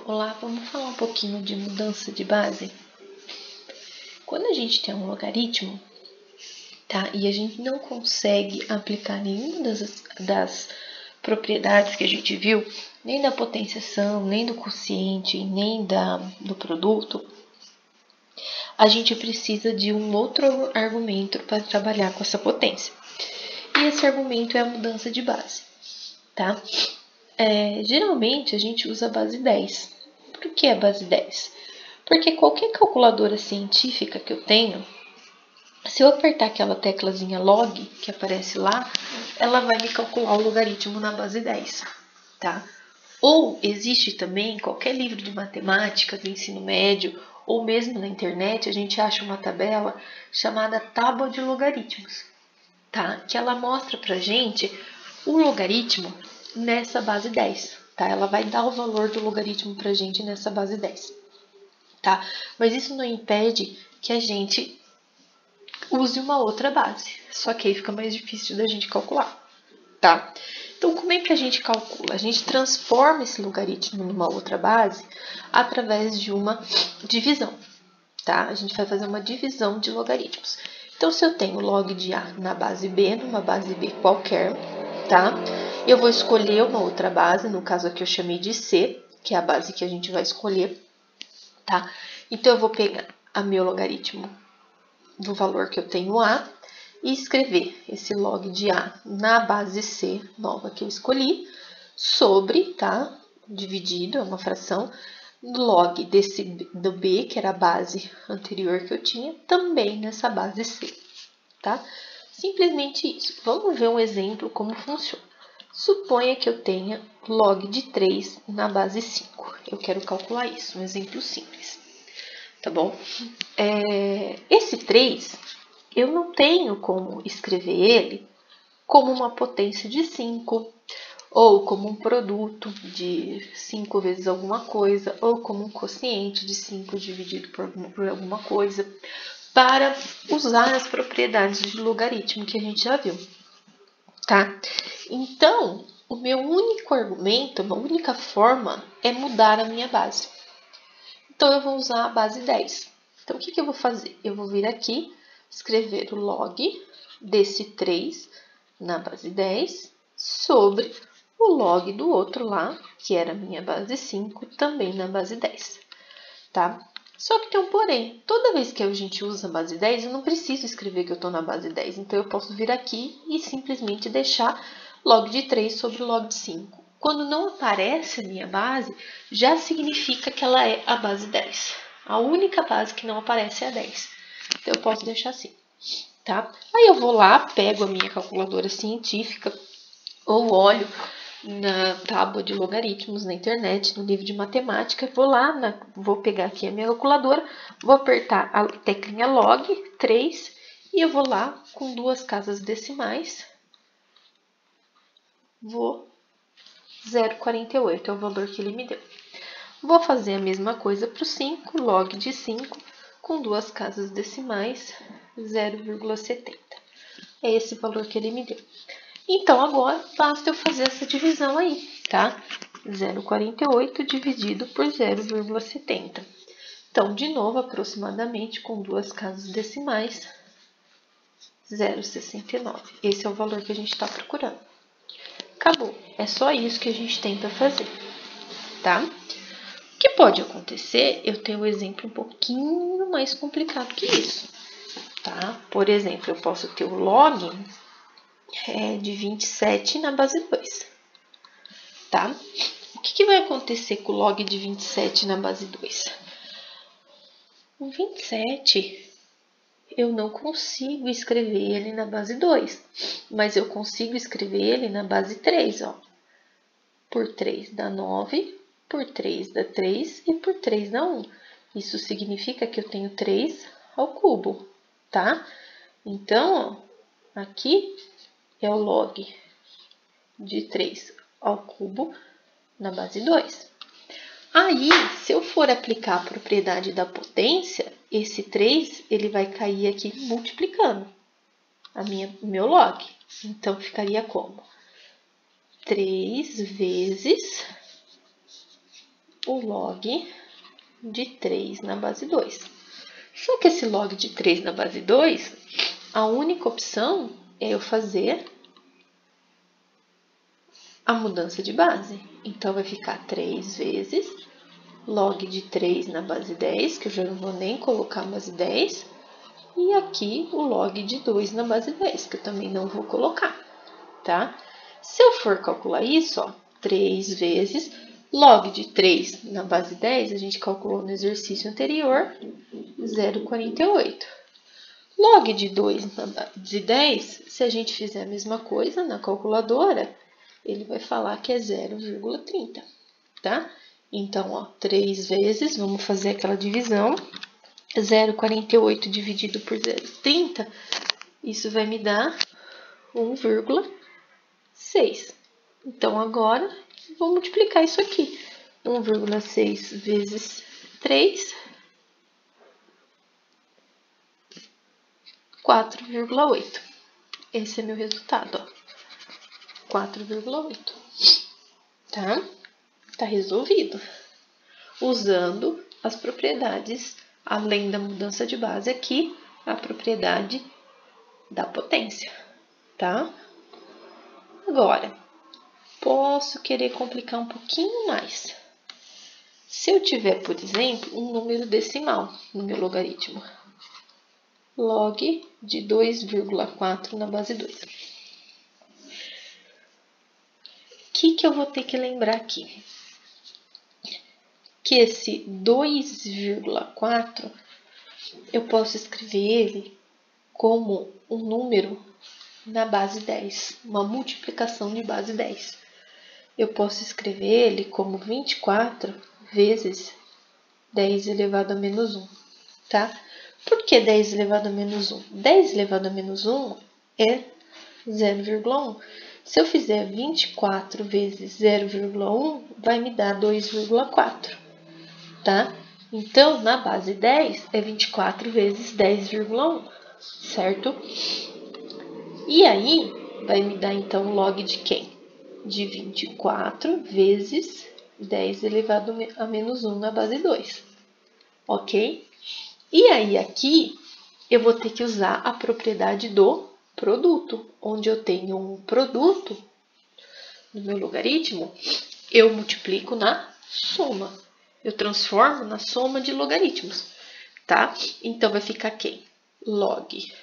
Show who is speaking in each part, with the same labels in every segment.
Speaker 1: Olá, vamos falar um pouquinho de mudança de base? Quando a gente tem um logaritmo, tá? E a gente não consegue aplicar nenhuma das propriedades que a gente viu, nem da potenciação, nem do quociente, nem do produto, a gente precisa de um outro argumento para trabalhar com essa potência. E esse argumento é a mudança de base, tá? Geralmente a gente usa a base 10. Por que a base 10? Porque qualquer calculadora científica que eu tenho, se eu apertar aquela teclazinha log que aparece lá, ela vai me calcular o logaritmo na base 10, tá? Ou existe também, em qualquer livro de matemática do ensino médio, ou mesmo na internet, a gente acha uma tabela chamada tábua de logaritmos, tá? Que ela mostra pra gente o logaritmo nessa base 10, tá? Ela vai dar o valor do logaritmo pra gente nessa base 10, tá? Mas isso não impede que a gente use uma outra base, só que aí fica mais difícil da gente calcular, tá? Então, como é que a gente calcula? A gente transforma esse logaritmo numa outra base através de uma divisão, tá? A gente vai fazer uma divisão de logaritmos. Então, se eu tenho log de A na base B, numa base B qualquer, tá? Eu vou escolher uma outra base, no caso aqui eu chamei de C, que é a base que a gente vai escolher, tá? Então, eu vou pegar o meu logaritmo do valor que eu tenho A e escrever esse log de A na base C nova que eu escolhi, sobre, tá? Dividido, é uma fração, log do B, que era a base anterior que eu tinha, também nessa base C, tá? Simplesmente isso. Vamos ver um exemplo como funciona. Suponha que eu tenha log de 3 na base 5. Eu quero calcular isso, um exemplo simples, tá bom? Esse 3, eu não tenho como escrever ele como uma potência de 5, ou como um produto de 5 vezes alguma coisa, ou como um quociente de 5 dividido por alguma coisa, para usar as propriedades de logaritmo que a gente já viu, tá? Então, o meu único argumento, uma única forma é mudar a minha base. Então, eu vou usar a base 10. Então, o que eu vou fazer? Eu vou vir aqui, escrever o log desse 3 na base 10 sobre o log do outro lá, que era a minha base 5, também na base 10, tá? Só que tem um porém. Toda vez que a gente usa a base 10, eu não preciso escrever que eu estou na base 10. Então, eu posso vir aqui e simplesmente deixar log de 3 sobre o log de 5. Quando não aparece a minha base, já significa que ela é a base 10. A única base que não aparece é a 10. Então, eu posso deixar assim, tá? Aí eu vou lá, pego a minha calculadora científica ou olho na tábua de logaritmos na internet, no livro de matemática, vou pegar aqui a minha calculadora, vou apertar a teclinha log 3 e eu vou lá com 2 casas decimais, vou 0,48 é o valor que ele me deu. Vou fazer a mesma coisa para o 5, log de 5 com 2 casas decimais, 0,70. É esse valor que ele me deu. Então, agora, basta eu fazer essa divisão aí, tá? 0,48 dividido por 0,70. Então, de novo, aproximadamente, com 2 casas decimais, 0,69. Esse é o valor que a gente está procurando. Acabou. É só isso que a gente tem para fazer, tá? O que pode acontecer, eu tenho um exemplo um pouquinho mais complicado que isso, tá? Por exemplo, eu posso ter o log de 27 na base 2, tá? O que vai acontecer com o log de 27 na base 2? O 27, eu não consigo escrever ele na base 2, mas eu consigo escrever ele na base 3, ó. Por 3 dá 9, por 3 dá 3 e por 3 dá 1. Isso significa que eu tenho 3 ao cubo, tá? Então, ó, aqui é o log de 3 ao cubo na base 2. Aí, se eu for aplicar a propriedade da potência, esse 3 ele vai cair aqui multiplicando o meu log. Então, ficaria como? 3 vezes o log de 3 na base 2. Só que esse log de 3 na base 2, a única opção é eu fazer a mudança de base. Então, vai ficar 3 vezes log de 3 na base 10, que eu já não vou nem colocar a base 10, e aqui o log de 2 na base 10, que eu também não vou colocar, tá? Se eu for calcular isso, ó, 3 vezes log de 3 na base 10, a gente calculou no exercício anterior, 0,48. Log de 2 na base 10, se a gente fizer a mesma coisa na calculadora, ele vai falar que é 0,30, tá? Então, ó, 3 vezes, vamos fazer aquela divisão, 0,48 dividido por 0,30, isso vai me dar 1,6. Então, agora, vou multiplicar isso aqui. 1,6 vezes 3, 4,8. Esse é meu resultado, ó. 4,8. Tá? Tá resolvido. Usando as propriedades, além da mudança de base aqui, a propriedade da potência, tá? Agora, posso querer complicar um pouquinho mais. Se eu tiver, por exemplo, um número decimal no meu logaritmo, log de 2,4 na base 2. O que eu vou ter que lembrar aqui? Que esse 2,4 eu posso escrever ele como um número na base 10, uma multiplicação de base 10. Eu posso escrever ele como 24 vezes 10 elevado a menos 1, tá? Por que 10 elevado a menos 1? 10 elevado a menos 1 é 0,1. Se eu fizer 24 vezes 0,1, vai me dar 2,4, tá? Então, na base 10 é 24 vezes 10,1, certo? E aí, vai me dar, então, log de quem? De 24 vezes 10 elevado a menos 1 na base 2, ok? E aí, aqui, eu vou ter que usar a propriedade do produto, onde eu tenho um produto no meu logaritmo, eu multiplico na soma. Eu transformo na soma de logaritmos, tá? Então, vai ficar quem? Log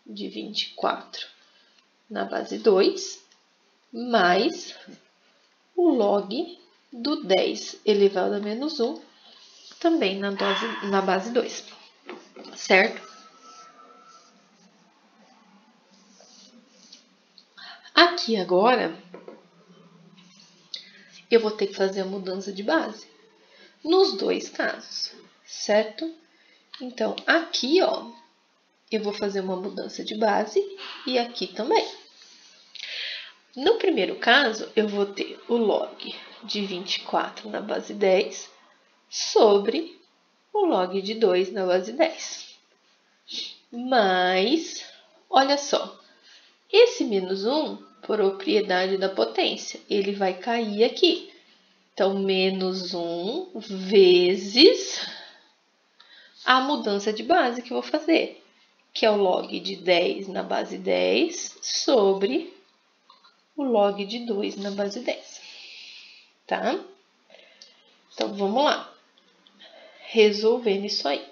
Speaker 1: de 24 na base 2, mais o log do 10 elevado a menos 1, também na base 2, certo? Aqui agora, eu vou ter que fazer a mudança de base nos dois casos, certo? Então, aqui, ó, eu vou fazer uma mudança de base e aqui também. No primeiro caso, eu vou ter o log de 24 na base 10 sobre o log de 2 na base 10. Mas, olha só, esse menos 1, propriedade da potência, ele vai cair aqui. Então, menos 1 vezes a mudança de base que eu vou fazer, que é o log de 10 na base 10 sobre o log de 2 na base 10, tá? Então, vamos lá. Resolvendo isso aí.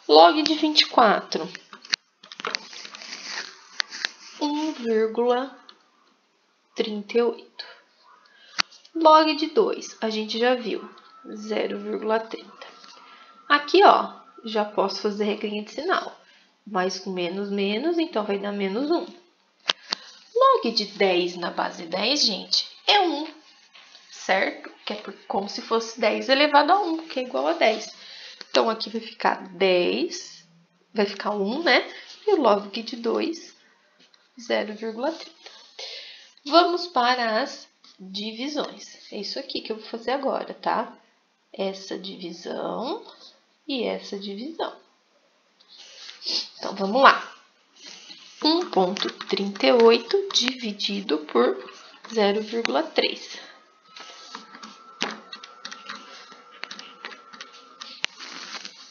Speaker 1: Log de 24. 1,38. Log de 2, a gente já viu, 0,30. Aqui, ó, já posso fazer regrinha de sinal. Mais com menos, menos, então vai dar menos 1. Log de 10 na base 10, gente, é 1, certo? Que é como se fosse 10 elevado a 1, que é igual a 10. Então, aqui vai ficar 10, vai ficar 1, né? E o log de 2, 0,30. Vamos para as divisões. É isso aqui que eu vou fazer agora, tá? Essa divisão e essa divisão. Então, vamos lá. 1,38 dividido por 0,3.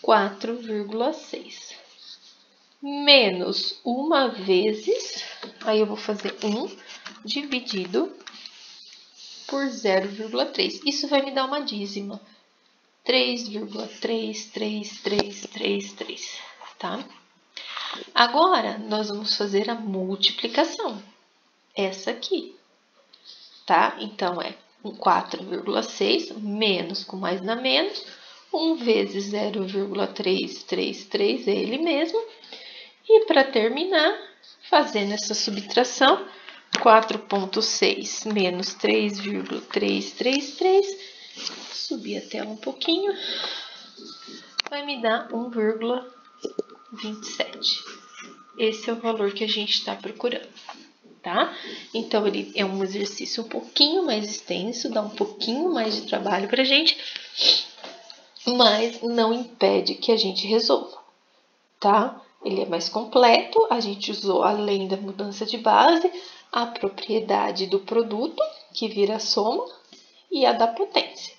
Speaker 1: 4,6. Menos 1 vezes, aí eu vou fazer 1 dividido por 0,3. Isso vai me dar uma dízima. 3,33333, tá? Agora, nós vamos fazer a multiplicação. Essa aqui, tá? Então, é 4,6 menos com mais na menos, 1 vezes 0,333 é ele mesmo. E para terminar, fazendo essa subtração, 4,6 menos 3,333, subir até um pouquinho, vai me dar 1,27. Esse é o valor que a gente está procurando, tá? Então, ele é um exercício um pouquinho mais extenso, dá um pouquinho mais de trabalho para a gente, mas não impede que a gente resolva, tá? Ele é mais completo, a gente usou, além da mudança de base, a propriedade do produto, que vira soma, e a da potência,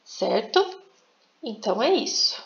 Speaker 1: certo? Então, é isso.